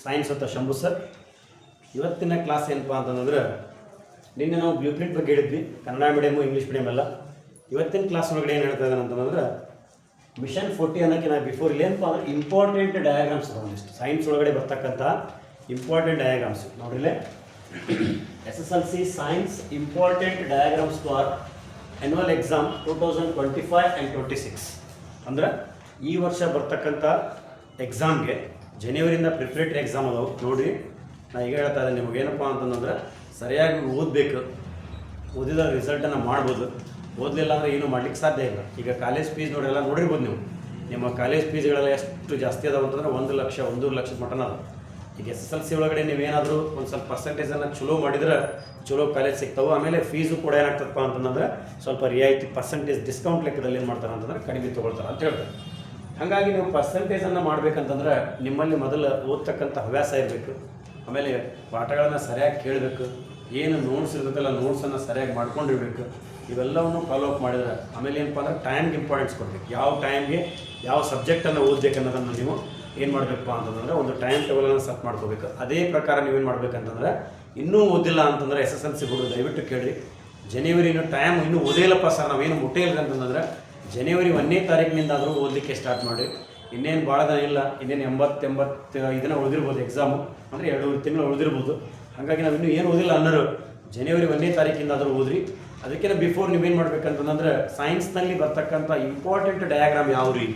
Science ಅಂತ Shambhu sir. ಇವತ್ತಿನ class ಏನಪ್ಪ ಅಂತಂದ್ರೆ ನಿನ್ನೆ ನಾವು ಬ್ಲೂ ಪ್ರಿಂಟ್ ಬಗ್ಗೆ ಹೇಳಿದ್ವಿ, ಕನ್ನಡ ಮೀಡಿಯಮು ಇಂಗ್ಲೀಷ್ ಮೀಡಿಯಮ್ ಎಲ್ಲ. ಇವತ್ತಿನ ಕ್ಲಾಸ್ ಒಳಗಡೆ ಏನು ಹೇಳ್ತಾ ಇದ್ದಾನೆ ಅಂತಂದ್ರೆ ಮಿಷನ್ 40 ಅನ್ನೋಕ್ಕೆ ನಾವು ಬಿಫೋರ್ ಇಲ್ಲಿ ಏನಪ್ಪ ಅಂದ್ರೆ ಇಂಪಾರ್ಟೆಂಟ್ ಡಯಾಗ್ರಾಮ್ಸ್ ಒಂದಿಷ್ಟು ಸೈನ್ಸ್ ಒಳಗಡೆ ಬರ್ತಕ್ಕಂಥ ಇಂಪಾರ್ಟೆಂಟ್ ಡಯಾಗ್ರಾಮ್ಸ್ ನೋಡ್ರಿಲ್ಲೇ. SSLC science important diagrams for annual exam 2025 and 26 ಅಂದ್ರೆ ಈ ವರ್ಷ ಬರ್ತಕ್ಕಂಥ ಎಕ್ಸಾಮ್ಗೆ ಜನವರಿಯಿಂದ ಪ್ರಿಪ್ರೇಟರಿ ಎಕ್ಸಾಮ್ ಅದಾವೆ ನೋಡಿರಿ. ನಾನು ಈಗ ಹೇಳ್ತಾ ಇದ್ದೀನಿ ನಿಮಗೇನಪ್ಪ ಅಂತಂದ್ರೆ ಸರಿಯಾಗಿ ಓದಬೇಕು, ಓದಿದ ರಿಸಲ್ಟನ್ನು ಮಾಡ್ಬೋದು. ಓದಲಿಲ್ಲ ಅಂದರೆ ಏನೂ ಮಾಡ್ಲಿಕ್ಕೆ ಸಾಧ್ಯ ಇಲ್ಲ. ಈಗ ಕಾಲೇಜ್ ಫೀಸ್ ನೋಡಿಲ್ಲ ನೋಡಿರ್ಬೋದು ನೀವು, ನಿಮ್ಮ ಕಾಲೇಜ್ ಫೀಸ್ಗಳೆಲ್ಲ ಎಷ್ಟು ಜಾಸ್ತಿ ಅದಾವೆ ಅಂತಂದ್ರೆ 1 ಲಕ್ಷ 1.5 ಲಕ್ಷದ ಮಟನ ಅದ. ಈಗ SSLC ಒಳಗಡೆ ನೀವೇನಾದರೂ ಒಂದು ಸ್ವಲ್ಪ ಪರ್ಸೆಂಟೇಜನ್ನು ಚಲೋ ಮಾಡಿದ್ರೆ ಚಲೋ ಕಾಲೇಜ್ ಸಿಗ್ತಾವೆ. ಆಮೇಲೆ ಫೀಸು ಕೂಡ ಏನಾಗ್ತದಪ್ಪ ಅಂತಂದ್ರೆ ಸ್ವಲ್ಪ ರಿಯಾಯಿತಿ ಪರ್ಸೆಂಟೇಜ್ ಡಿಸ್ಕೌಂಟ್ ಲೆಕ್ಕದಲ್ಲಿ ಏನು ಮಾಡ್ತಾರೆ ಅಂತಂದ್ರೆ ಕಡಿಮೆ ತೊಗೊಳ್ತಾರೆ ಅಂತ ಹೇಳ್ತಾರೆ. ಹಾಗಾಗಿ ನೀವು ಪರ್ಸೆಂಟೇಜನ್ನು ಮಾಡಬೇಕಂತಂದ್ರೆ ನಿಮ್ಮಲ್ಲಿ ಮೊದಲು ಓದ್ತಕ್ಕಂಥ ಹವ್ಯಾಸ ಇರಬೇಕು. ಆಮೇಲೆ ಪಾಠಗಳನ್ನು ಸರಿಯಾಗಿ ಕೇಳಬೇಕು, ಏನು ನೋಟ್ಸ್ ಇರ್ತೈತಲ್ಲ ನೋಟ್ಸನ್ನು ಸರಿಯಾಗಿ ಮಾಡ್ಕೊಂಡಿರ್ಬೇಕು. ಇವೆಲ್ಲವನ್ನು ಫಾಲೋ ಅಪ್ ಮಾಡಿದ್ರೆ ಆಮೇಲೆ ಏನಪ್ಪ ಅಂದ್ರೆ ಟೈಮ್ಗೆ ಇಂಪಾರ್ಟೆನ್ಸ್ ಕೊಡಬೇಕು. ಯಾವ ಟೈಮ್ಗೆ ಯಾವ ಸಬ್ಜೆಕ್ಟನ್ನು ಓದಬೇಕು ಅನ್ನೋದನ್ನು ನೀವು ಏನು ಮಾಡಬೇಕಪ್ಪ ಅಂತಂದರೆ ಒಂದು ಟೈಮ್ ಟೇಬಲನ್ನು ಸೆಟ್ ಮಾಡ್ಕೋಬೇಕು. ಅದೇ ಪ್ರಕಾರ ನೀವೇನು ಮಾಡ್ಬೇಕಂತಂದ್ರೆ ಇನ್ನೂ ಓದಿಲ್ಲ ಅಂತಂದ್ರೆ SSLC ಹುಡುಗ ದಯವಿಟ್ಟು ಕೇಳಿರಿ. ಜನವರಿನೂ ಟೈಮ್ ಇನ್ನೂ ಓದಿಲ್ಲಪ್ಪ ಸರ್ ನಾವೇನು ಮುಟ್ಟೇ ಇಲ್ಲ ಅಂತಂದ್ರೆ ಜನವರಿ 1ನೇ ತಾರೀಕಿನಿಂದ ಆದರೂ ಓದಲಿಕ್ಕೆ ಸ್ಟಾರ್ಟ್ ಮಾಡಿ. ಇನ್ನೇನು ಭಾಳ ದಿನ ಇಲ್ಲ, ಇನ್ನೇನು 85 ದಿನ ಉಳಿದಿರ್ಬೋದು ಎಕ್ಸಾಮು, ಅಂದರೆ 2 ತಿಂಗಳು ಉಳಿದಿರ್ಬೋದು. ಹಾಗಾಗಿ ನಾವು ಇನ್ನೂ ಏನು ಓದಿಲ್ಲ ಅನ್ನೋರು ಜನವರಿ 1ನೇ ತಾರೀಕಿಂದ ಆದರೂ ಓದ್ರಿ. ಅದಕ್ಕಿಂತ ಬಿಫೋರ್ ನೀವೇನು ಮಾಡ್ಬೇಕಂತಂದ್ರೆ ಸೈನ್ಸ್ನಲ್ಲಿ ಬರ್ತಕ್ಕಂಥ ಇಂಪಾರ್ಟೆಂಟ್ ಡಯಾಗ್ರಾಮ್ ಯಾವ ರೀ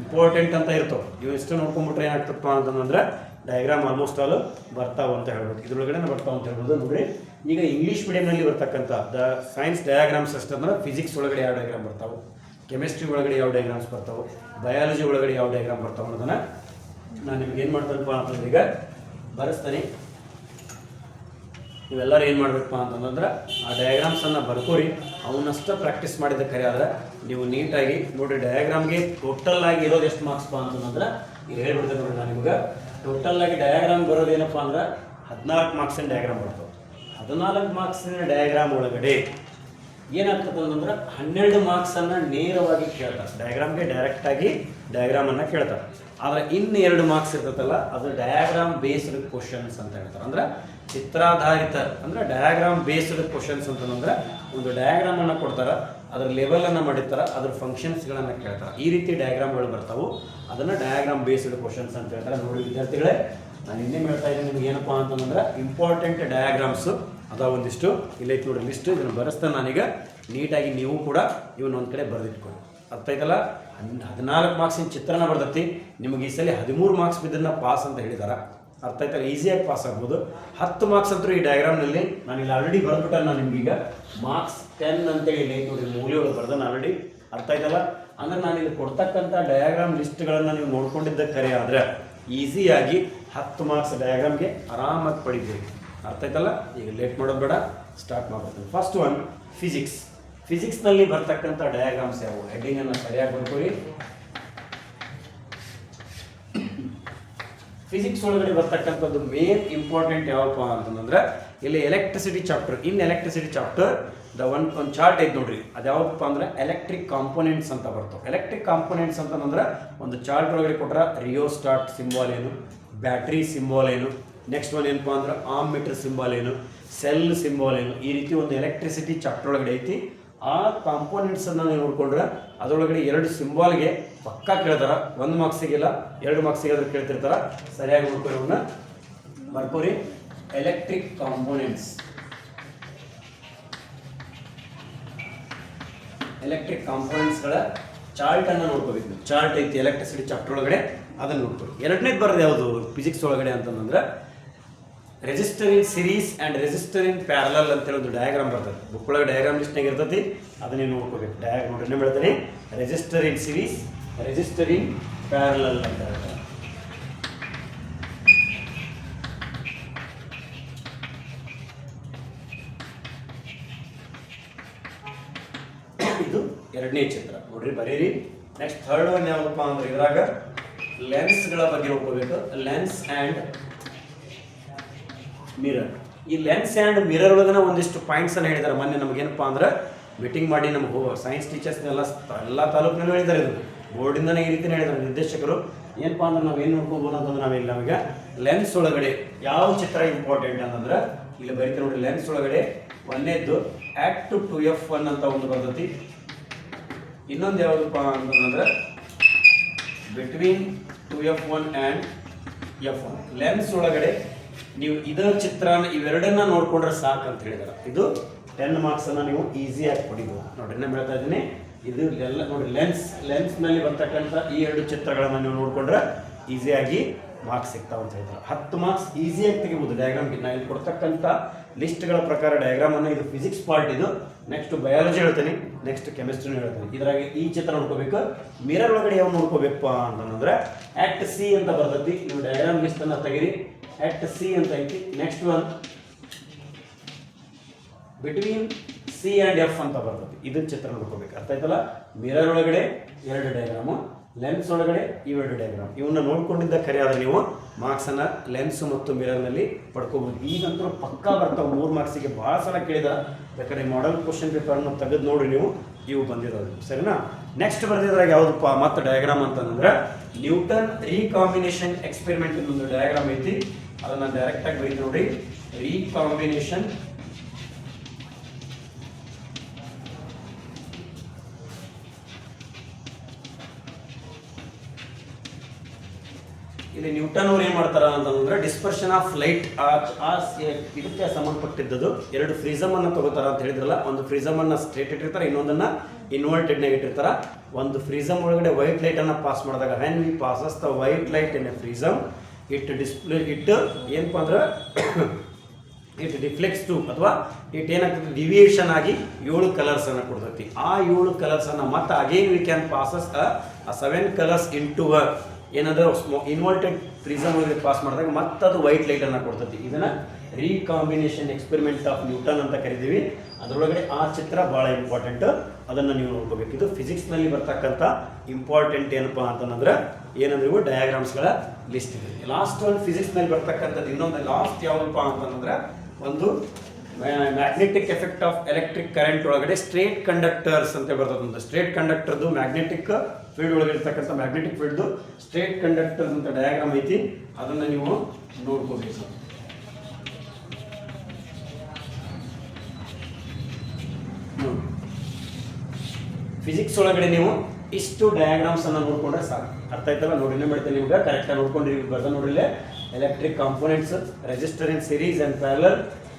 ಇಂಪಾರ್ಟೆಂಟ್ ಅಂತ ಇರ್ತವೆ, ಇವು ಇಷ್ಟು ನೋಡ್ಕೊಂಡ್ಬಿಟ್ರೆ ಏನಾಗ್ತಪ್ಪ ಅಂತಂದ್ರೆ ಡಯಾಗ್ರಾಮ್ ಆಲ್ಮೋಸ್ಟ್ ಆಲ್ ಬರ್ತಾವೆ ಅಂತ ಹೇಳ್ಬೋದು, ಇದ್ರೊಳಗಡೆ ಬರ್ತಾವೆ ಅಂತ ಹೇಳ್ಬೋದು. ನೋಡಿರಿ, ಈಗ ಇಂಗ್ಲೀಷ್ ಮೀಡಿಯಮ್ನಲ್ಲಿ ಬರ್ತಕ್ಕಂಥ ಸೈನ್ಸ್ ಡಯಾಗ್ರಾಮ್ಸ್ ಅಷ್ಟಂದ್ರೆ ಫಿಸಿಕ್ಸ್ ಒಳಗಡೆ ಯಾವ ಡಯಾಗ್ರಾಮ್ ಬರ್ತಾವೆ, ಕೆಮಿಸ್ಟ್ರಿ ಒಳಗಡೆ ಯಾವ ಡಯಾಗ್ರಾಮ್ಸ್ ಬರ್ತಾವೆ, ಬಯಾಲಜಿ ಒಳಗಡೆ ಯಾವ ಡಯಾಗ್ರಾಮ್ ಬರ್ತಾವೆ ಅನ್ನೋದನ್ನು ನಾನು ನಿಮ್ಗೆ ಏನು ಮಾಡ್ತಾನಪ್ಪ ಅಂತಂದ್ರೆ ಈಗ ಬರೆಸ್ತಾನೆ. ನೀವೆಲ್ಲರೂ ಏನು ಮಾಡಬೇಕಪ್ಪ ಅಂತಂದ್ರೆ ಆ ಡಯಾಗ್ರಾಮ್ಸನ್ನು ಬರ್ಕೋರಿ. ಅವನ್ನಷ್ಟು ಪ್ರಾಕ್ಟೀಸ್ ಮಾಡಿದ ಖರೆ ಆದರೆ ನೀವು ನೀಟಾಗಿ ನೋಡಿ. ಡಯಾಗ್ರಾಮ್ಗೆ ಟೋಟಲ್ ಆಗಿ ಇರೋದು ಎಷ್ಟು ಮಾರ್ಕ್ಸ್ಪ ಅಂತಂದ್ರೆ ಈಗ ಹೇಳ್ಬಿಡ್ತೇನೆ ನೋಡಿ. ನಾನು ನಿಮ್ಗೆ ಟೋಟಲ್ ಆಗಿ ಡಯಾಗ್ರಾಮ್ ಬರೋದೇನಪ್ಪ ಅಂದ್ರೆ 14 ಮಾರ್ಕ್ಸಿನ ಡಯಾಗ್ರಾಮ್ ಬರ್ತವೆ. 14 ಮಾರ್ಕ್ಸಿನ ಡಯಾಗ್ರಾಮ್ ಒಳಗಡೆ ಏನಾಗ್ತದೆ ಅಂತಂದ್ರೆ 12 ಮಾರ್ಕ್ಸನ್ನು ನೇರವಾಗಿ ಕೇಳ್ತಾರೆ. ಡಯಾಗ್ರಾಮ್ಗೆ ಡೈರೆಕ್ಟಾಗಿ ಡಯಾಗ್ರಾಮನ್ನು ಕೇಳ್ತಾರೆ. ಆದರೆ ಇನ್ನು 2 ಮಾರ್ಕ್ಸ್ ಇರ್ತೈತಲ್ಲ ಅದು ಡಯಾಗ್ರಾಮ್ ಬೇಸ್ಡ್ ಕ್ವಶನ್ಸ್ ಅಂತ ಹೇಳ್ತಾರೆ. ಅಂದ್ರೆ ಚಿತ್ರಾಧಾರಿತ ಅಂದರೆ ಡಯಾಗ್ರಾಮ್ ಬೇಸ್ಡ್ ಕ್ವಶನ್ಸ್ ಅಂತಂದ್ರೆ ಒಂದು ಡಯಾಗ್ರಾಮನ್ನು ಕೊಡ್ತಾರೆ, ಅದರ ಲೆವೆಲನ್ನು ಮಾಡಿರ್ತಾರೆ, ಅದ್ರ ಫಂಕ್ಷನ್ಸ್ಗಳನ್ನು ಕೇಳ್ತಾರೆ. ಈ ರೀತಿ ಡಯಾಗ್ರಾಮ್ಗಳು ಬರ್ತಾವೆ, ಅದನ್ನು ಡಯಾಗ್ರಾಮ್ ಬೇಸ್ಡ್ ಕ್ವಶನ್ಸ್ ಅಂತ ಹೇಳ್ತಾರೆ. ನೋಡಿ ವಿದ್ಯಾರ್ಥಿಗಳೇ, ನಾನು ಇನ್ನೇನು ಹೇಳ್ತಾ ಇದ್ದೀನಿ ನಿಮ್ಗೆ ಏನಪ್ಪ ಅಂತಂದ್ರೆ ಇಂಪಾರ್ಟೆಂಟ್ ಡಯಾಗ್ರಾಮ್ಸು ಅದ ಒಂದಿಷ್ಟು ಇಲ್ಲೈತೆ ನೋಡಿ ಲಿಸ್ಟು. ಇದನ್ನು ಬರೆಸ್ತಾನೆ ನಾನೀಗ ನೀಟಾಗಿ ನೀವು ಕೂಡ ಇವನ್ನೊಂದು ಕಡೆ ಬರೆದಿಟ್ಕೊಳ್ಳಿ. ಅರ್ಥ ಆಯ್ತಲ್ಲ? 14 ಮಾರ್ಕ್ಸಿನ ಚಿತ್ರನ ಬರ್ತೈತಿ. ನಿಮಗೆ ಈ ಸಲ 13 ಮಾರ್ಕ್ಸ್ ಬಿದ್ದನ್ನು ಪಾಸ್ ಅಂತ ಹೇಳಿದಾರೆ. ಅರ್ಥ ಆಯ್ತಲ್ಲ? ಈಸಿಯಾಗಿ ಪಾಸ್ ಆಗ್ಬೋದು. 10 ಮಾರ್ಕ್ಸ್ ಅಂತೂ ಈ ಡಯಾಗ್ರಾಮ್ನಲ್ಲಿ ನಾನು ಇಲ್ಲಿ ಆಲ್ರೆಡಿ ಬರೆದ್ಬಿಟ್ಟೆ. ನಾನು ನಿಮಗೀಗ ಮಾರ್ಕ್ಸ್ 10 ಅಂತೇಳಿ ಇಲ್ಲಿ ನೋಡಿ ಮೂಲೆಯೊಳಗೆ ಬರ್ದಾನೆ ಆಲ್ರೆಡಿ. ಅರ್ಥ ಆಯ್ತಲ್ಲ? ಅಂದರೆ ನಾನು ಇಲ್ಲಿ ಕೊಡ್ತಕ್ಕಂಥ ಡಯಾಗ್ರಾಮ್ ಲಿಸ್ಟ್ಗಳನ್ನು ನೀವು ನೋಡ್ಕೊಂಡಿದ್ದ ಕರೆ ಆದರೆ ಈಸಿಯಾಗಿ 10 ಮಾರ್ಕ್ಸ್ ಡಯಾಗ್ರಾಮ್ಗೆ ಆರಾಮಾಗಿ ಪಡಿಬೇಕು. ಅರ್ಥ ಆಯ್ತಲ್ಲ? ಈಗ ಲೇಟ್ ಮಾಡೋದು ಬೇಡ, ಸ್ಟಾರ್ಟ್ ಮಾಡ್ಬೋದು. First one physics. ಫಿಸಿಕ್ಸ್ನಲ್ಲಿ ಬರ್ತಕ್ಕಂಥ ಡಯಾಗ್ರಾಮ್ಸ್ ಯಾವುವು? ಹೆಡ್ಡಿಂಗನ್ನು ಸರಿಯಾಗಿ ಬರ್ಕೊಳ್ಳಿ. ಫಿಸಿಕ್ಸ್ ಒಳಗಡೆ ಬರ್ತಕ್ಕಂಥದ್ದು ಮೇನ್ ಇಂಪಾರ್ಟೆಂಟ್ ಯಾವಪ್ಪ ಅಂತಂದ್ರೆ ಇಲ್ಲಿ ಎಲೆಕ್ಟ್ರಿಸಿಟಿ ಚಾಪ್ಟರ್. ಇನ್ ಎಲೆಕ್ಟ್ರಿಸಿಟಿ ಚಾಪ್ಟರ್ ಒಂದು ಚಾರ್ಟ್ ಐತೆ ನೋಡ್ರಿ, ಅದು ಯಾವಪ್ಪ ಅಂದ್ರೆ ಎಲೆಕ್ಟ್ರಿಕ್ ಕಾಂಪೋನೆಂಟ್ಸ್ ಅಂತ ಬರ್ತವೆ. ಎಲೆಕ್ಟ್ರಿಕ್ ಕಾಂಪೋನೆಂಟ್ಸ್ ಅಂತಂದ್ರೆ ಒಂದು ಚಾರ್ಟ್ ಒಳಗಡೆ ಕೊಟ್ರೆ ರಿಯೋಸ್ಟಾಟ್ ಸಿಂಬಾಲ್ ಏನು, ಬ್ಯಾಟ್ರಿ ಸಿಂಬಾಲ್ ಏನು, ನೆಕ್ಸ್ಟ್ ಒನ್ ಏನಪ್ಪ ಅಂದ್ರೆ ಆಮ್ಮೀಟರ್ ಸಿಂಬಾಲ್ ಏನು, ಸೆಲ್ ಸಿಂಬಾಲ್ ಏನು, ಈ ರೀತಿ ಒಂದು ಎಲೆಕ್ಟ್ರಿಸಿಟಿ ಚಾಪ್ಟರ್ ಒಳಗಡೆ ಐತಿ. ಆ ಕಾಂಪೋನೆಂಟ್ಸನ್ನು ನೀವು ನೋಡ್ಕೊಂಡ್ರೆ ಅದರೊಳಗಡೆ 2 ಸಿಂಬಾಲ್ಗೆ ಪಕ್ಕಾ ಕೇಳ್ತಾರೆ. 1 ಮಾರ್ಕ್ಸಿಗೆಲ್ಲ 2 ಮಾರ್ಕ್ಸಿಗೆ ಅದ್ರ ಕೇಳ್ತಿರ್ತಾರೆ. ಸರಿಯಾಗಿ ನೋಡ್ಕೊಂಡು ಅವನ್ನ ಬರ್ಕೋರಿ. ಎಲೆಕ್ಟ್ರಿಕ್ ಕಾಂಪೋನೆಂಟ್ಸ್, ಎಲೆಕ್ಟ್ರಿಕ್ ಕಾಂಪೋನೆಂಟ್ಸ್ಗಳ ಚಾರ್ಟನ್ನು ನೋಡ್ಕೋಬೇಕು. ಚಾರ್ಟ್ ಐತಿ ಎಲೆಕ್ಟ್ರಿಸಿಟಿ ಚಾಪ್ಟರ್ ಒಳಗಡೆ, ಅದನ್ನು ನೋಡ್ಕೊಳ್ಳಿ. ಎರಡನೇದು ಬರೋದು ಯಾವುದು ಫಿಸಿಕ್ಸ್ ಒಳಗಡೆ ಅಂತಂದ್ರೆ register in series and register in parallel ಅಂತೇಳಿ ಒಂದು ಡಯಾಗ್ರಾಮ್ ಬರ್ತದೆ. ಬುಕ್ ಒಳಗೆ ಡಯಾಗ್ರಾಮ್ ಲಿಸ್ಟ್ನಾಗ ಇರ್ತೈತಿ, ಅದನ್ನೇ ನೋಡ್ಕೋಬೇಕು. ನೋಡ್ರಿ ಏನು ಹೇಳ್ತೀನಿ, register in series, register in parallel ಅಂತ ಹೇಳ್ತಾರೆ. ಇದು ಎರಡನೇ ಚಿತ್ರ ನೋಡ್ರಿ, ಬರೀರಿ. ನೆಕ್ಸ್ಟ್ ಥರ್ಡ್ ಒನ್ ಯಾವಪ್ಪ ಅಂದ್ರೆ ಇದ್ರಾಗ ಲೆನ್ಸ್ಗಳ ಬಗ್ಗೆ ನೋಡ್ಕೋಬೇಕು. Lens and mirror. ಈ ಲೆನ್ಸ್ ಆ್ಯಂಡ್ ಮಿರರ್ ಒಳಗನ ಒಂದಿಷ್ಟು ಪಾಯಿಂಟ್ಸನ್ನು ಹೇಳಿದ್ದಾರೆ. ಮೊನ್ನೆ ನಮಗೇನಪ್ಪ ಅಂದ್ರೆ ಮೀಟಿಂಗ್ ಮಾಡಿ ನಮ್ಗೆ ಸೈನ್ಸ್ ಟೀಚರ್ಸ್ನೆಲ್ಲ ಎಲ್ಲ ತಾಲೂಕಿನಲ್ಲೂ ಹೇಳಿದ್ದಾರೆ. ಇದು ಬೋರ್ಡಿಂದನೇ ಈ ರೀತಿ ಹೇಳಿದ್ದಾರೆ ನಿರ್ದೇಶಕರು. ಏನಪ್ಪ ಅಂದ್ರೆ ನಾವೇನು ನೋಡ್ಕೋಬೋದು ಅಂತಂದ್ರೆ ನಾವಿಲ್ಲಿ ನಮಗೆ ಲೆನ್ಸ್ ಒಳಗಡೆ ಯಾವ ಚಿತ್ರ ಇಂಪಾರ್ಟೆಂಟ್ ಅಂತಂದ್ರೆ ಇಲ್ಲಿ ಬರೀತಾರೆ ನೋಡಿ. ಲೆನ್ಸ್ ಒಳಗಡೆ ಒಂದೇದ್ದು ಆಕ್ಟ್ 2F1 ಅಂತ ಒಂದು ಬರ್ತೈತಿ. ಇನ್ನೊಂದು ಯಾವುದಪ್ಪ ಅಂತಂದ್ರೆ between 2F1 and F1. Lens ಒಳಗಡೆ ನೀವು ಇದರ ಚಿತ್ರನ ಇವೆರಡನ್ನ ನೋಡ್ಕೊಂಡ್ರೆ ಸಾಕು ಅಂತ ಹೇಳಿದಾರೆ. ಇದು 10 ಮಾರ್ಕ್ಸ್ ಅನ್ನ ನೀವು ಈಸಿಯಾಗಿ ಪಡಿಬೋದು ನೋಡಿ. ನಾನು ಹೇಳ್ತಾ ಇದ್ದೀನಿ ಇದು ಎಲ್ಲ ನೋಡಿ. ಲೆನ್ಸ್ ನಲ್ಲಿ ಬರ್ತಕ್ಕಂಥ ಈ ಎರಡು ಚಿತ್ರಗಳನ್ನ ನೀವು ನೋಡ್ಕೊಂಡ್ರೆ ಈಸಿಯಾಗಿ ಮಾರ್ಕ್ಸ್ ಸಿಗ್ತಾವ ಅಂತ ಹೇಳ್ತಾರೆ. 10 ಮಾರ್ಕ್ಸ್ ಈಸಿಯಾಗಿ ತೆಗಿಬೋದು ಡಯಾಗ್ರಾಮ್. ನಾನು ಇಲ್ಲಿ ಕೊಡ್ತಕ್ಕಂಥ ಲಿಸ್ಟ್ಗಳ ಪ್ರಕಾರ ಡಯಾಗ್ರಾಮ್ ಅನ್ನು ಇದು ಫಿಸಿಕ್ಸ್ ಪಾರ್ಟ್, ಇದು ನೆಕ್ಸ್ಟ್ ಬಯಾಲಜಿ ಹೇಳ್ತೀನಿ, ನೆಕ್ಸ್ಟ್ ಕೆಮಿಸ್ಟ್ರಿ ಹೇಳ್ತೀನಿ. ಇದ್ರಾಗ ಈ ಚಿತ್ರ ನೋಡ್ಕೋಬೇಕು. ಮಿರರ್ ಒಳಗಡೆ ಯಾವ ನೋಡ್ಕೋಬೇಕಪ್ಪ ಅಂತಂದ್ರೆ ಆಕ್ಟ್ ಸಿ ಅಂತ ಬರ್ತೈತಿ. ನೀವು ಡಯಾಗ್ರಾಮ್ ಲಿಸ್ಟ್ ಅನ್ನ ತೆಗಿರಿ. ಆಕ್ಟ್ ಸಿ ಅಂತ ಐತಿ. Next one between C and F ಅಂತ ಬರ್ತೈತಿ. ಇದನ್ನ ಚಿತ್ರ ನೋಡ್ಕೋಬೇಕು. ಅರ್ಥ ಆಯ್ತಲ್ಲ? ಮಿರರ್ ಒಳಗಡೆ 2 ಡಯಾಗ್ರಾಮು, ಲೆನ್ಸ್ ಒಳಗಡೆ ಇವೆರಡು ಡಯಾಗ್ರಾಮ್. ಇವನ್ನ ನೋಡ್ಕೊಂಡಿದ್ದ ಖರೆ ಆದ್ರೆ ನೀವು ಮಾರ್ಕ್ಸ್ ಅನ್ನ ಲೆನ್ಸ್ ಮತ್ತು ಮಿರರ್ ನಲ್ಲಿ ಪಡ್ಕೋಬಹುದು. ಈಗಂತೂ ಪಕ್ಕಾ ಬರ್ತಾವೆ 3 ಮಾರ್ಕ್ಸಿಗೆ. ಭಾಳ ಸಲ ಕೇಳಿದ, ಬೇಕಾದ್ರೆ ಮಾಡೆಲ್ ಕ್ವಶನ್ ಪೇಪರ್ನ ತೆಗೆದು ನೋಡಿ ನೀವು, ಇವು ಬಂದಿರೋದು ಸರಿನಾ. ನೆಕ್ಸ್ಟ್ ಬರ್ದಿದ್ರಾಗ ಯಾವುದಪ್ಪ ಮತ್ತೆ ಡಯಾಗ್ರಾಮ್ ಅಂತಂದ್ರೆ ನ್ಯೂಟನ್ ರೀಕಾಂಬಿನೇಷನ್ ಎಕ್ಸ್ಪೆರಿಮೆಂಟ್ ಒಂದು ಡಯಾಗ್ರಾಮ್ ಐತಿ. ಅದನ್ನ ಡೈರೆಕ್ಟ್ ಆಗಿ ಬರೀತಿ ನೋಡಿ. ರೀಕಾಂಬಿನೇಷನ್ ಇಲ್ಲಿ ನ್ಯೂಟನ್ ಅವ್ರು ಏನ್ ಮಾಡ್ತಾರ ಅಂತಂದ್ರೆ ಡಿಸ್ಪರ್ಷನ್ ಆಫ್ ಲೈಟ್ ಇದಕ್ಕೆ ಸಂಬಂಧಪಟ್ಟಿದ್ದು 2 ಫ್ರೀಸಮ್ ಅನ್ನ ತಗೋತಾರ ಅಂತ ಹೇಳಿದ್ರಲ್ಲ. ಒಂದು ಫ್ರೀಸಮ್ ಅನ್ನ ಸ್ಟ್ರೇಟ್ ಇಟ್ಟಿರ್ತಾರೆ, ಇನ್ನೊಂದನ್ನ ಇನ್ವರ್ಟೆಡ್ ನಾಗ ಇಟ್ಟಿರ್ತಾರ. ಒಂದು ಫ್ರೀಸಮ್ ಒಳಗಡೆ ವೈಟ್ ಲೈಟ್ ಅನ್ನ ಪಾಸ್ ಮಾಡಿದಾಗ when we passes the white light in a prism it ಏನಪ್ಪ ಅಂದ್ರೆ ಇಟ್ ಡಿಫ್ಲೆಕ್ಸ್ ಟು ಅಥವಾ ಇಟ್ ಏನಾಗ್ತದೆ ಡಿವಿಯೇಷನ್ ಆಗಿ 7 ಕಲರ್ಸ್ ಅನ್ನ ಕೊಡ್ತೈತಿ. ಆ 7 ಕಲರ್ಸ್ ಅನ್ನ ಮತ್ತೆ again we can passes 7 colours into ಏನಾದರೂ ಇನ್ವರ್ಟೆಡ್ ಪ್ರಿಸಮ್ ಒಳಗೆ ಪಾಸ್ ಮಾಡಿದಾಗ ಮತ್ತೆ ಅದು ವೈಟ್ ಲೈಟ್ ಅನ್ನ ಕೊಡ್ತೈತಿ. ಇದನ್ನ ರೀಕಾಂಬಿನೇಷನ್ ಎಕ್ಸ್ಪೆರಿಮೆಂಟ್ ಆಫ್ ನ್ಯೂಟನ್ ಅಂತ ಕರಿತೀವಿ. ಅದರೊಳಗಡೆ ಆ ಚಿತ್ರ ಬಹಳ ಇಂಪಾರ್ಟೆಂಟ್, ಅದನ್ನು ನೀವು ನೋಡ್ಕೋಬೇಕು. ಇದು ಫಿಸಿಕ್ಸ್ ನಲ್ಲಿ ಬರ್ತಕ್ಕಂಥ ಇಂಪಾರ್ಟೆಂಟ್ ಏನಪ್ಪಾ ಅಂತಂದ್ರೆ ಏನಂದ್ರೆ ಇವು ಡಯಾಗ್ರಾಮ್ಸ್ಗಳ ಲಿಸ್ಟ್ ಇದೆ. ಲಾಸ್ಟ್ ಒಂದು ಫಿಸಿಕ್ಸ್ ನಲ್ಲಿ ಬರ್ತಕ್ಕಂಥದ್ದು ಇನ್ನೊಂದು ಲಾಸ್ಟ್ ಯಾವುದಪ್ಪ ಅಂತಂದ್ರೆ ಒಂದು magnetic effect of electric current ಒಳಗಡೆ ಸ್ಟ್ರೇಟ್ ಕಂಡಕ್ಟರ್ಸ್ ಅಂತ ಬರ್ತದೆ. ಒಂದು ಸ್ಟ್ರೇಟ್ ಕಂಡಕ್ಟರ್ದು ಮ್ಯಾಗ್ನೆಟಿಕ್ ಫೀಲ್ಡ್ ಒಳಗೆ ಇರ್ತಕ್ಕಂಥ ಮ್ಯಾಗ್ನೆಟಿಕ್ ಫೀಲ್ಡ್ ಸ್ಟ್ರೇಟ್ ಕಂಡಕ್ಟರ್ಸ್ ಅಂತ ಡಯಾಗ್ರಾಮ್ ಐತಿ. ಅದನ್ನ ನೀವು ನೋಡ್ಕೋಬೇಕು. ಫಿಸಿಕ್ಸ್ ಒಳಗಡೆ ನೀವು ಇಷ್ಟು ಡಯಾಗ್ರಾಮ್ಸ್ ಅನ್ನ ನೋಡ್ಕೊಂಡ್ರೆ ಸಾಕು. ಅರ್ಥ ಆಯ್ತಲ್ಲ? ನೋಡಿ ಇನ್ನೂ ಮಾಡ್ತೇನೆ ನಿಮ್ಗೆ ಕರೆಕ್ಟಾಗಿ ನೋಡ್ಕೊಂಡ್ರಿ ಬರ್ದ ನೋಡಿಲ್ಲ. Electric components, resistor in series and parallel,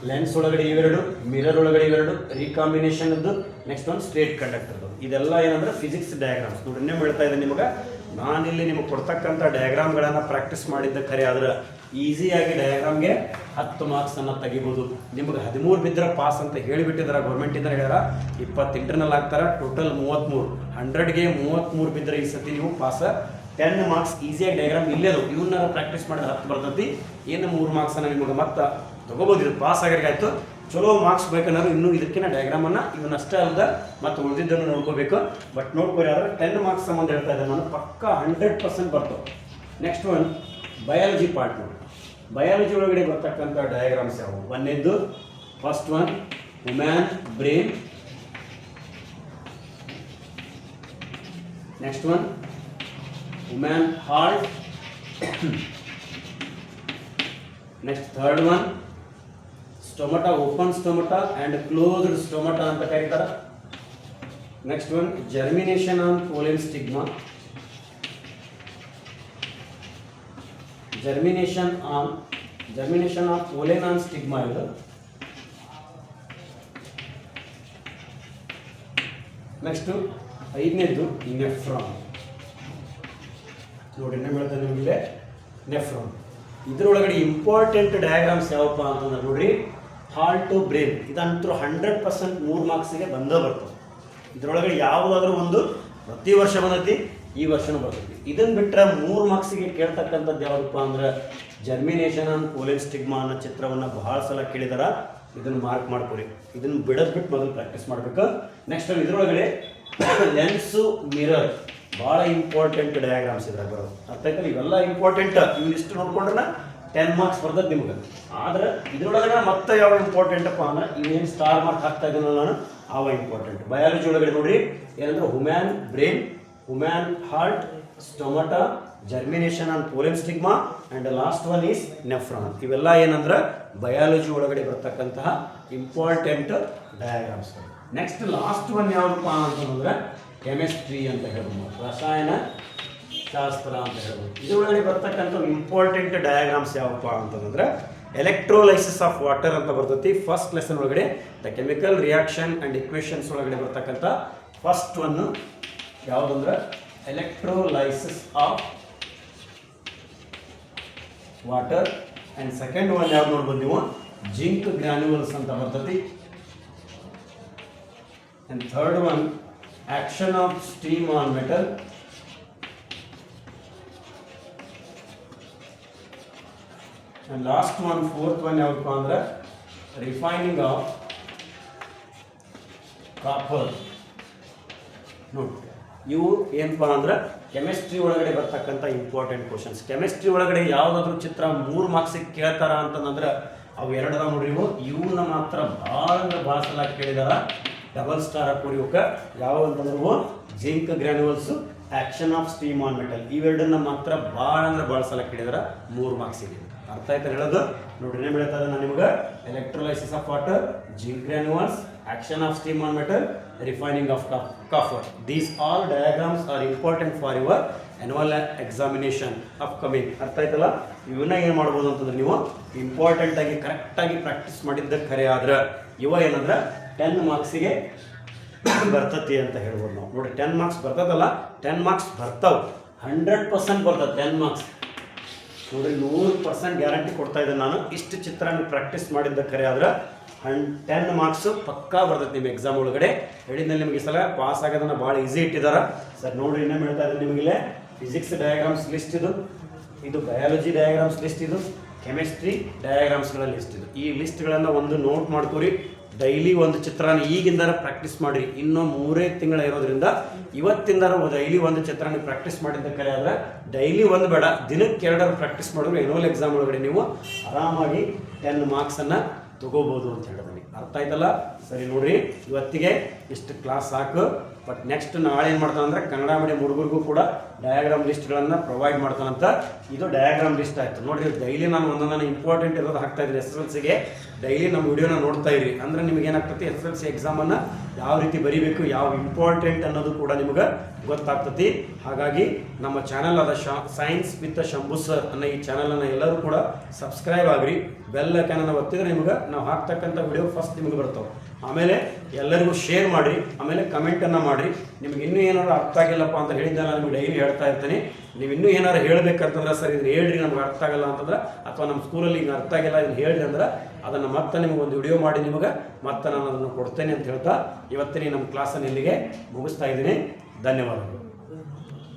lens ಒಳಗಡೆ ಇವೆರಡು, ಮಿರರ್ ಒಳಗಡೆ ಇವೆರಡು, ರೀಕಾಂಬಿನೇಷನ್ ಅದು, ನೆಕ್ಸ್ಟ್ ಒಂದು ಸ್ಟ್ರೇಟ್ ಕಂಡಕ್ಟರ್. ಇದೆಲ್ಲ ಏನಂದ್ರೆ ಫಿಸಿಕ್ಸ್ ಡಯಾಗ್ರಾಮ್ಸ್. ನೋಡಿ ಇನ್ನೂ ಹೇಳ್ತಾ ಇದ್ದೀನಿ ನಿಮಗೆ, ನಾನಿಲ್ಲಿ ನಿಮಗೆ ಕೊಡ್ತಕ್ಕಂಥ ಡಯಾಗ್ರಾಮ್ಗಳನ್ನು ಪ್ರಾಕ್ಟೀಸ್ ಮಾಡಿದ್ದ ಖರೆ ಆದ್ರೆ ಈಸಿಯಾಗಿ ಡಯಾಗ್ರಾಮ್ಗೆ 10 ಮಾರ್ಕ್ಸ್ ಅನ್ನ ತೆಗಿಬೋದು. ನಿಮಗೆ 13 ಬಿದ್ದರೆ ಪಾಸ್ ಅಂತ ಹೇಳಿಬಿಟ್ಟಿದ್ದಾರೆ ಗೌರ್ಮೆಂಟಿಂದ. ಹೇಳ್ಯಾರ 20 ಇಂಟರ್ನಲ್ ಆಗ್ತಾರೆ, ಟೋಟಲ್ 33. 100ಗೆ 33 ಬಿದ್ದರೆ ಈ ಸತಿ ನೀವು ಪಾಸ್. 10 ಮಾರ್ಕ್ಸ್ ಈಸಿಯಾಗಿ ಡಯಾಗ್ರಾಮ್ ಇಲ್ಲೇದು. ಇವನ್ನ ಪ್ರಾಕ್ಟೀಸ್ ಮಾಡಿದ್ರೆ 10 ಬರ್ತೈತಿ. ಏನು 3 ಮಾರ್ಕ್ಸ್ ಅನ್ನ ನಿಮಗೆ ಮತ್ತೆ ತಗೋಬೋದು. ಇದು ಪಾಸ್ ಆಗಿರ್ಗಾಯ್ತು. ಚಲೋ ಮಾರ್ಕ್ಸ್ ಬೇಕನ್ನಾದ್ರು ಇನ್ನೂ ಇದಕ್ಕಿಂತ ಡಯಾಗ್ರಾಮನ್ನು ಇವನ್ನಷ್ಟೇ ಅಲ್ಲದ ಮತ್ತು ಉಳಿದಿದ್ದನ್ನು ನೋಡ್ಕೋಬೇಕು. ಬಟ್ ನೋಡ್ಕೊರಿ ಆದರೆ 10 ಮಾರ್ಕ್ಸ್ ಸಂಬಂಧ ಹೇಳ್ತಾ ಇದ್ದೆ ನಾನು, ಪಕ್ಕ 100% ಬರ್ತವೆ. ನೆಕ್ಸ್ಟ್ ಒನ್ ಬಯಾಲಜಿ ಪಾರ್ಟ್ ನೋಡಿ. ಬಯಾಲಜಿ ಒಳಗಡೆ ಬರ್ತಕ್ಕಂಥ ಡಯಾಗ್ರಾಮ್ಸ್ ಯಾವುವು? ಒಂದೇದ್ದು first one human brain, next one human heart, next third one stomata, open stomata and closed stomata ಅಂತ ಕರೀತಾರೆ. Next one germination on pollen stigma, germination on pollen on stigma ಇದು. Next 5ನೇದು nephron. ನೋಡಿ ಇನ್ನೂ ಹೇಳ್ತಾರೆ ನಿಮಗೆ ನೆಫ್ರಾನ್. ಇದರೊಳಗಡೆ important diagrams ಯಾವಪ್ಪ ಅಂತಂದ್ರೆ ನೋಡ್ರಿ, ಹಾರ್ಟ್ ಟು ಬ್ರೈನ್. ಇದಂತೂ 100% 3 ಮಾರ್ಕ್ಸಿಗೆ ಬಂದೇ ಬರ್ತದೆ. ಇದರೊಳಗಡೆ ಯಾವುದಾದ್ರೂ ಒಂದು ಪ್ರತಿ ವರ್ಷ ಬಂದೈತಿ, ಈ ವರ್ಷನೂ ಬರ್ತೈತಿ. ಇದನ್ನು ಬಿಟ್ಟರೆ 3 ಮಾರ್ಕ್ಸಿಗೆ ಕೇಳ್ತಕ್ಕಂಥದ್ದು ಯಾವುದಪ್ಪ ಅಂದ್ರೆ ಜರ್ಮಿನೇಷನ್ ಆನ್ ಪೋಲೆನ್ ಸ್ಟಿಗ್ಮಾ ಅನ್ನೋ ಚಿತ್ರವನ್ನು ಬಹಳ ಸಲ ಕೇಳಿದಾರ. ಇದನ್ನು ಮಾರ್ಕ್ ಮಾಡ್ಕೊಳ್ಳಿ. ಇದನ್ನು ಬಿಡೋದ್ಬಿಟ್ಟು ಮೊದಲು ಪ್ರಾಕ್ಟೀಸ್ ಮಾಡಬೇಕು. ನೆಕ್ಸ್ಟ್ ಇದರೊಳಗಡೆ ಲೆನ್ಸು ಮಿರರ್ ಭಾಳ ಇಂಪಾರ್ಟೆಂಟ್ ಡಯಾಗ್ರಾಮ್ಸ್ ಇದ್ರಾಗ ಬರೋದು. ಅರ್ಥ ಆಯ್ತಲ್ಲ? ಇವೆಲ್ಲ ಇಂಪಾರ್ಟೆಂಟ್. ಇವಿಷ್ಟು ನೋಡ್ಕೊಂಡ್ರೆ 10 ಮಾರ್ಕ್ಸ್ ಬರ್ತದೆ ನಿಮ್ಗೆ. ಆದ್ರೆ ಇದ್ರೊಳಗಡೆ ಮತ್ತೆ ಯಾವ ಇಂಪಾರ್ಟೆಂಟಪ್ಪ ಅಂದ್ರೆ ಇವೇನು ಸ್ಟಾರ್ ಮಾರ್ಕ್ ಹಾಕ್ತಾ ಇದ್ದೀನಲ್ಲ ನಾನು, ಅವ ಇಂಪಾರ್ಟೆಂಟ್. ಬಯಾಲಜಿ ಒಳಗಡೆ ನೋಡ್ರಿ ಏನಂದ್ರೆ human brain, human heart, stomata, germination on pollen stigma and last one is nephron. ಇವೆಲ್ಲ ಏನಂದ್ರೆ ಬಯಾಲಜಿ ಒಳಗಡೆ ಬರ್ತಕ್ಕಂತಹ important diagrams. Next last one ಯಾವುದಪ್ಪ ಅಂತಂದ್ರೆ ಕೆಮಿಸ್ಟ್ರಿ ಅಂತ ಹೇಳ್ಬೋದು, ರಸಾಯನ ಶಾಸ್ತ್ರ ಅಂತ ಹೇಳ್ಬೋದು. ಇದರೊಳಗಡೆ ಬರ್ತಕ್ಕಂಥ ಇಂಪಾರ್ಟೆಂಟ್ ಡಯಾಗ್ರಾಮ್ಸ್ ಯಾವಪ್ಪ ಅಂತಂದ್ರೆ ಎಲೆಕ್ಟ್ರೋಲೈಸಿಸ್ ಆಫ್ ವಾಟರ್ ಅಂತ ಬರ್ತೈತಿ. ಫಸ್ಟ್ ಲೆಸನ್ ಒಳಗಡೆ the chemical reaction and equations ಒಳಗಡೆ ಬರ್ತಕ್ಕಂಥ ಫಸ್ಟ್ ಒನ್ನು ಯಾವುದಂದ್ರೆ electrolysis of water. And second one ಯಾವ್ದು ನೋಡ್ಬೋದು ನೀವು, ಜಿಂಕ್ ಗ್ರ್ಯಾನ್ಯುವಲ್ಸ್ ಅಂತ ಬರ್ತೈತಿ. And third one action of steam on metal. And last one fourth one ಯಾವಪ್ಪ ಅಂದ್ರೆ ರಿಫೈನಿಂಗ್ ಆಫ್ ಕಾಪರ್. ನೋಡಿ ಇವು ಏನಪ್ಪ ಅಂದ್ರೆ ಕೆಮಿಸ್ಟ್ರಿ ಒಳಗಡೆ ಬರ್ತಕ್ಕಂಥ ಇಂಪಾರ್ಟೆಂಟ್ ಕ್ವಶನ್ಸ್. ಕೆಮಿಸ್ಟ್ರಿ ಒಳಗಡೆ ಯಾವುದಾದ್ರೂ ಚಿತ್ರ 3 ಮಾರ್ಕ್ಸಿಗೆ ಕೇಳ್ತಾರ ಅಂತಂದ್ರೆ ಅವು ಎರಡರ ನೋಡ್ರಿ, ಇವನ್ನ ಮಾತ್ರ ಭಾಳ ಅಂದ್ರೆ ಭಾಳ ಸಲ ಕೇಳಿದಾರ. ಡಬಲ್ ಸ್ಟಾರ್ ಹಾಕೋರಿ ಇವಕ್ಕೆ. ಯಾವ ಅಂತಂದ್ರೆ zinc granules, action of steam on metal, ಇವೆರಡನ್ನ ಮಾತ್ರ ಭಾಳ ಅಂದ್ರೆ ಭಾಳ ಸಲ ಕೇಳಿದಾರ 3 ಮಾರ್ಕ್ಸಿಗೆ. ಅರ್ಥ ಆಯ್ತು ಹೇಳೋದು? ನೋಡ್ರಿ ಏನ್ ಹೇಳ್ತಾ ನಾನು ನಿಮ್ಗೆ, electrolysis of water, zinc granules, action of steam on metal, refining of copper. These all diagrams are important for your annual examination upcoming. ಅರ್ಥ ಆಯ್ತಲ್ಲ? ಇವನ್ನ ಏನು ಮಾಡ್ಬೋದು ಅಂತಂದ್ರೆ ನೀವು ಇಂಪಾರ್ಟೆಂಟ್ ಆಗಿ ಕರೆಕ್ಟಾಗಿ ಪ್ರಾಕ್ಟೀಸ್ ಮಾಡಿದ್ದ ಖರೆ ಆದ್ರೆ ಇವ ಏನಂದ್ರೆ 10 ಮಾರ್ಕ್ಸಿಗೆ ಬರ್ತತಿ ಅಂತ ಹೇಳ್ಬೋದು ನಾವು. ನೋಡಿ 10 ಮಾರ್ಕ್ಸ್ ಬರ್ತದಲ್ಲ, 10 ಮಾರ್ಕ್ಸ್ ಬರ್ತಾವೆ, 100% ಬರ್ತದೆ 10 ಮಾರ್ಕ್ಸ್. ನೋಡಿ 100% ಗ್ಯಾರಂಟಿ ಕೊಡ್ತಾ ಇದ್ದೇನೆ ನಾನು. ಇಷ್ಟು ಚಿತ್ರ ನೀವು ಪ್ರಾಕ್ಟೀಸ್ ಮಾಡಿದ್ದ ಖರೆ ಆದ್ರೆ 10 ಮಾರ್ಕ್ಸು ಪಕ್ಕಾ ಬರ್ತೈತೆ ನಿಮ್ಮ ಎಕ್ಸಾಮ್ ಒಳಗಡೆ. ಹೇಳಿದ್ನಲ್ಲಿ ನಿಮಗೆ ಈ ಸಲ ಪಾಸ್ ಆಗೋದನ್ನ ಭಾಳ ಈಸಿ ಇಟ್ಟಿದ್ದಾರೆ ಸರ್. ನೋಡ್ರಿ ಇನ್ನೂ ಹೇಳ್ತಾ ಇದ್ದೀನಿ ನಿಮಗಿಲ್ಲೇ ಫಿಸಿಕ್ಸ್ ಡಯಾಗ್ರಾಮ್ಸ್ ಲಿಸ್ಟ್ ಇದು ಬಯಾಲಜಿ ಡಯಾಗ್ರಾಮ್ಸ್ ಲಿಸ್ಟ್, ಇದು ಕೆಮಿಸ್ಟ್ರಿ ಡಯಾಗ್ರಾಮ್ಸ್ಗಳ ಲಿಸ್ಟ್. ಈ ಲಿಸ್ಟ್ಗಳನ್ನು ಒಂದು ನೋಟ್ ಮಾಡ್ಕೊರಿ. ಡೈಲಿ ಒಂದು ಚಿತ್ರನ ಈಗಿಂದ ಪ್ರಾಕ್ಟೀಸ್ ಮಾಡಿರಿ. ಇನ್ನೂ 3 ತಿಂಗಳ ಇರೋದ್ರಿಂದ ಇವತ್ತಿಂದ ಡೈಲಿ ಒಂದು ಚಿತ್ರನ ಪ್ರಾಕ್ಟೀಸ್ ಮಾಡಿದ್ದ ಕರೆ ಆದರೆ ಡೈಲಿ ಒಂದು ಬೇಡ, ದಿನಕ್ಕೆ 2 ಪ್ರಾಕ್ಟೀಸ್ ಮಾಡಿದ್ರೆ ಎನ್ಯುವಲ್ ಎಕ್ಸಾಮ್ ಒಳಗಡೆ ನೀವು ಆರಾಮಾಗಿ 10 ಮಾರ್ಕ್ಸನ್ನು ತಗೋಬೋದು ಅಂತ ಹೇಳಿದ್ವಿ. ಅರ್ಥ ಆಯ್ತಲ್ಲ? ಸರಿ ನೋಡ್ರಿ, ಇವತ್ತಿಗೆ ಇಷ್ಟು ಕ್ಲಾಸ್ ಸಾಕು. ಬಟ್ ನೆಕ್ಸ್ಟ್ ನಾಳೆ ಏನು ಮಾಡ್ತಾನೆ ಅಂದರೆ ಕನ್ನಡ ಮೀಡಿಯಂ ಹುಡುಗರಿಗೂ ಕೂಡ ಡಯಾಗ್ರಾಮ್ ಲಿಸ್ಟ್ಗಳನ್ನು ಪ್ರೊವೈಡ್ ಮಾಡ್ತಾನಂತ. ಇದು ಡಯಾಗ್ರಾಮ್ ಲಿಸ್ಟ್ ಆಯಿತು ನೋಡಿರಿ. ಡೈಲಿ ನಾನು ಒಂದೊಂದನ್ನು ಇಂಪಾರ್ಟೆಂಟ್ ಇರೋದು ಹಾಕ್ತಾ ಇದ್ದೀನಿ. SSLCಗೆ ಡೈಲಿ ನಮ್ಮ ವಿಡಿಯೋನ ನೋಡ್ತಾ ಇರಿ. ಅಂದರೆ ನಿಮ್ಗೆ ಏನಾಗ್ತೈತಿ, SSLC ಎಕ್ಸಾಮನ್ನು ಯಾವ ರೀತಿ ಬರೀಬೇಕು, ಯಾವ ಇಂಪಾರ್ಟೆಂಟ್ ಅನ್ನೋದು ಕೂಡ ನಿಮ್ಗೆ ಗೊತ್ತಾಗ್ತತಿ. ಹಾಗಾಗಿ ನಮ್ಮ ಚಾನಲ್ ಆದ ಸೈನ್ಸ್ ವಿತ್ ಶಂಭು ಸರ್ ಅನ್ನೋ ಈ ಚಾನಲನ್ನು ಎಲ್ಲರೂ ಕೂಡ ಸಬ್ಸ್ಕ್ರೈಬ್ ಆಗಿರಿ. ಬೆಲ್ ಐಕಾನನ್ನು ಒತ್ತಿದ್ರೆ ನಿಮ್ಗೆ ನಾವು ಹಾಕ್ತಕ್ಕಂಥ ವಿಡಿಯೋ ಫಸ್ಟ್ ನಿಮಗೆ ಬರ್ತಾವೆ. ಆಮೇಲೆ ಎಲ್ಲರಿಗೂ ಶೇರ್ ಮಾಡಿ, ಆಮೇಲೆ ಕಮೆಂಟನ್ನು ಮಾಡಿರಿ. ನಿಮ್ಗೆ ಇನ್ನೂ ಏನಾದ್ರು ಅರ್ಥ ಆಗಿಲ್ಲಪ್ಪ ಅಂತ ಹೇಳಿದ್ದೆ ನಾನು ನಿಮ್ಗೆ ಡೈಲಿ ಹೇಳ್ತಾ ಇರ್ತೀನಿ. ನೀವು ಇನ್ನೂ ಏನಾರು ಹೇಳಬೇಕಂತಂದ್ರೆ ಸರ್ ಇದನ್ನು ಹೇಳ್ರಿ, ನಮ್ಗೆ ಅರ್ಥ ಆಗಲ್ಲ ಅಂತಂದ್ರೆ, ಅಥವಾ ನಮ್ಮ ಸ್ಕೂಲಲ್ಲಿ ಹಿಂಗೆ ಅರ್ಥ ಆಗಿಲ್ಲ ಇದನ್ನು ಹೇಳ್ರಿ ಅಂದ್ರೆ ಅದನ್ನು ಮತ್ತೆ ನಿಮಗೆ ಒಂದು ವಿಡಿಯೋ ಮಾಡಿ ನಿಮಗೆ ಮತ್ತೆ ನಾನು ಅದನ್ನು ಕೊಡ್ತೇನೆ ಅಂತ ಹೇಳ್ತಾ ಇವತ್ತಿನ ನಮ್ಮ ಕ್ಲಾಸನ್ನು ಇಲ್ಲಿಗೆ ಮುಗಿಸ್ತಾ ಇದ್ದೀನಿ. ಧನ್ಯವಾದಗಳು.